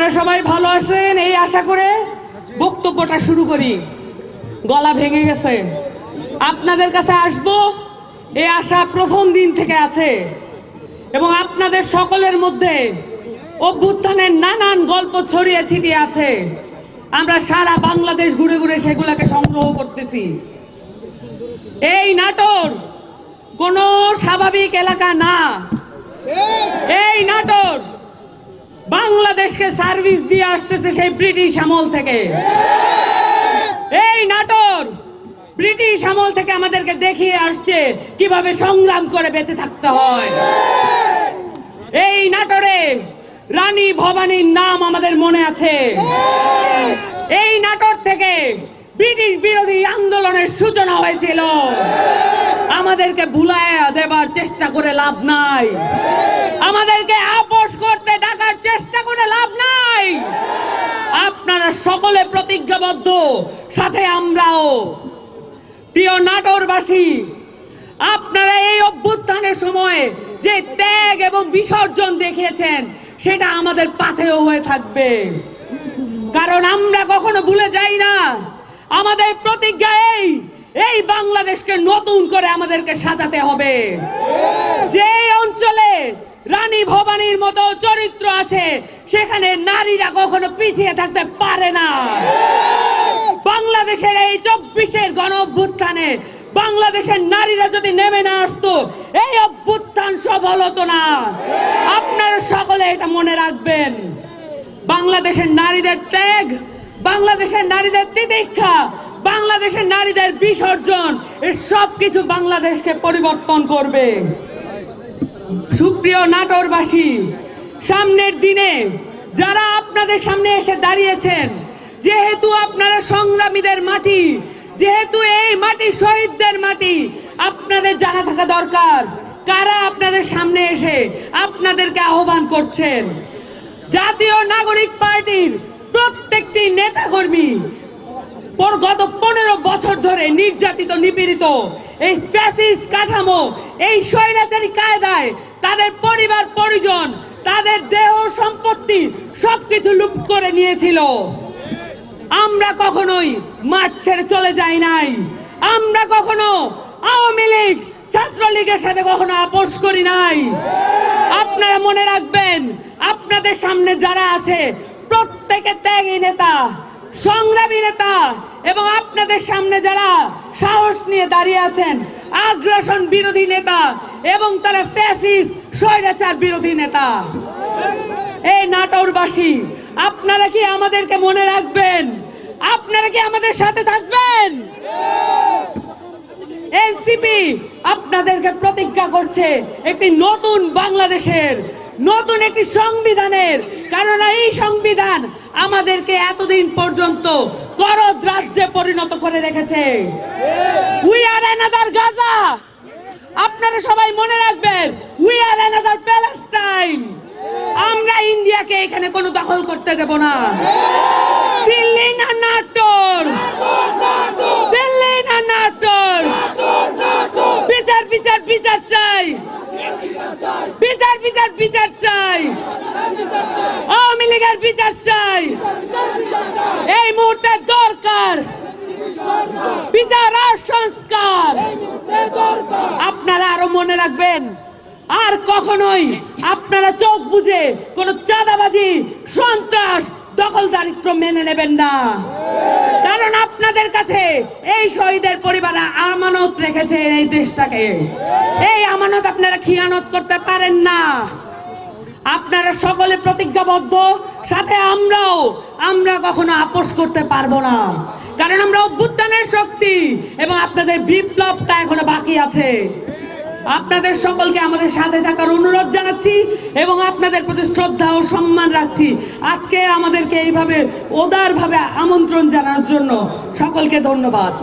আপনারা সবাই ভালো আছেন এই আশা করে বক্তব্যটা শুরু করি। গলা ভেঙে গেছে, আপনাদের কাছে আসবো এই আশা প্রথম দিন থেকে আছে এবং আপনাদের সকলের মধ্যে অভ্যুত্থানের নানান গল্প ছড়িয়ে ছিটিয়ে আছে। আমরা সারা বাংলাদেশ ঘুরে ঘুরে সেগুলোকে সংগ্রহ করতেছি। এই নাটোর কোনো স্বাভাবিক এলাকা না। এই নাটোর বাংলাদেশকে সার্ভিস দিয়ে আসতেছে সেই ব্রিটিশ আমল থেকে। এই নাটোর ব্রিটিশ আমল থেকে আমাদেরকে দেখিয়ে আসছে কিভাবে সংগ্রাম করে বেঁচে থাকতে হয়। এই নাটোরে রানী ভবানীর নাম আমাদের মনে আছে। এই নাটোর থেকে ব্রিটিশ বিরোধী আন্দোলনের সূচনা হয়েছিল। আমাদেরকে ভুলাইয়া দেবার চেষ্টা করে লাভ নাই, আমাদেরকে আপোষ করতে ডাকার চেষ্টা করে লাভ নাই। আপনারা সকলে প্রতিজ্ঞাবদ্ধ, সাথে আমরাও। প্রিয় নাটোরবাসী, আপনারা এই অভ্যুত্থানের সময় যে ত্যাগ এবং বিসর্জন দেখিয়েছেন সেটা আমাদের পাথেয় হয়ে থাকবে, কারণ আমরা কখনো ভুলে যাই না। আমাদের প্রতিজ্ঞা এই বাংলাদেশকে নতুন করে আমাদেরকে সাজাতে হবে। যে অঞ্চলে রানী ভবানীর মতো চরিত্র আছে সেখানে নারীরা কখনো পিছিয়ে থাকতে পারে না। বাংলাদেশের এই 24-এর গণ অভ্যুত্থানে বাংলাদেশের নারীরা যদি নেমে না আসতো এই অভ্যুত্থান সফল হতো না। আপনারা সকলে এটা মনে রাখবেন। বাংলাদেশের নারীদের ত্যাগ, বাংলাদেশের নারীদের তিতিক্ষা, বাংলাদেশের নারীদের বিসর্জন, এর সবকিছু বাংলাদেশকে পরিবর্তন করবে। সুপ্রিয় নাটোরবাসী, সামনের দিনে যারা আপনাদের সামনে এসে দাঁড়িয়েছেন, যেহেতু আপনারা সংগ্রামীদের মাটি, যেহেতু এই মাটি শহীদদের মাটি, আপনাদের জানা থাকা দরকার কারা আপনাদের সামনে এসে আপনাদেরকে আহ্বান করছেন। জাতীয় নাগরিক পার্টির প্রত্যেকটি নেতাকর্মী গত 15 বছর ধরে নির্যাতিত, নিপীড়িত এই ফ্যাসিস্ট কাঠামো, এই স্বৈরাচারী কায়দায় তাদের পরিবার পরিজন, তাদের দেহ সম্পত্তি সবকিছু লুট করে নিয়েছিল। আমরা কখনোই মাঠ ছেড়ে চলে যাই নাই। আমরা কখনো আওয়ামী লীগ, ছাত্রলীগের সাথে কখনো আপোষ করি নাই। আপনারা মনে রাখবেন, আপনাদের সামনে যারা আছে প্রত্যেকে ত্যাগী নেতা, সংগ্রামী নেতা, এবং আপনাদের সামনে যারা সাহস নিয়ে দাঁড়িয়ে আছেন আগ্রাসন বিরোধী নেতা এবং তারা ফ্যাসিস্ট স্বৈরাচার বিরোধী নেতা। এই নাটোরবাসী, আপনারা কি আমাদেরকে মনে রাখবেন? আপনারা কি আমাদের সাথে থাকবেন? এনসিপি আপনাদেরকে প্রতিজ্ঞা করছে একটি নতুন বাংলাদেশের, নতুন একটি সংবিধানের, কারণ এই সংবিধান আমাদেরকে এতদিন পর্যন্ত করদ রাজ্যে পরিণত করে রেখেছে। We are another Gaza. আপনারা সবাই মনে রাখবেন, উই আর অ্যানাদার প্যালেস্টাইন। আমরা ইন্ডিয়াকে এখানে কোনো দখল করতে দেব না। দিল্লি না নাটোর, দিল্লি না নাটোর। বিচার বিচার বিচার চাই, বিচার বিচার বিচার চাই, আওয়ামী লীগের বিচার চাই। এই মুহূর্তে দরকার বিচার আর সংস্কার। আপনারা আরো মনে রাখবেন, আর কখনোই আপনারা চোখ বুঝে কোন চাঁদাবাজি, সন্ত্রাস, দখলদারিত্ব মেনে নেবেন না, কারণ আপনাদের কাছে এই শহীদের পরিবার আমানত রেখেছে এই দেশটাকে। এই আমানত আপনারা খিয়ানত করতে পারেন না। আপনারা সকলে প্রতিজ্ঞাবদ্ধ, সাথে আমরাও। আমরা কখনো আপোষ করতে পারবো না, কারণ আমরা অভ্যুত্থানের শক্তি এবং আপনাদের বিপ্লবটা এখনো বাকি আছে। আপনাদের সকলকে আমাদের সাথে থাকার অনুরোধ জানাচ্ছি এবং আপনাদের প্রতি শ্রদ্ধা ও সম্মান রাখছি। আজকে আমাদেরকে এইভাবে উদারভাবে আমন্ত্রণ জানার জন্য সকলকে ধন্যবাদ।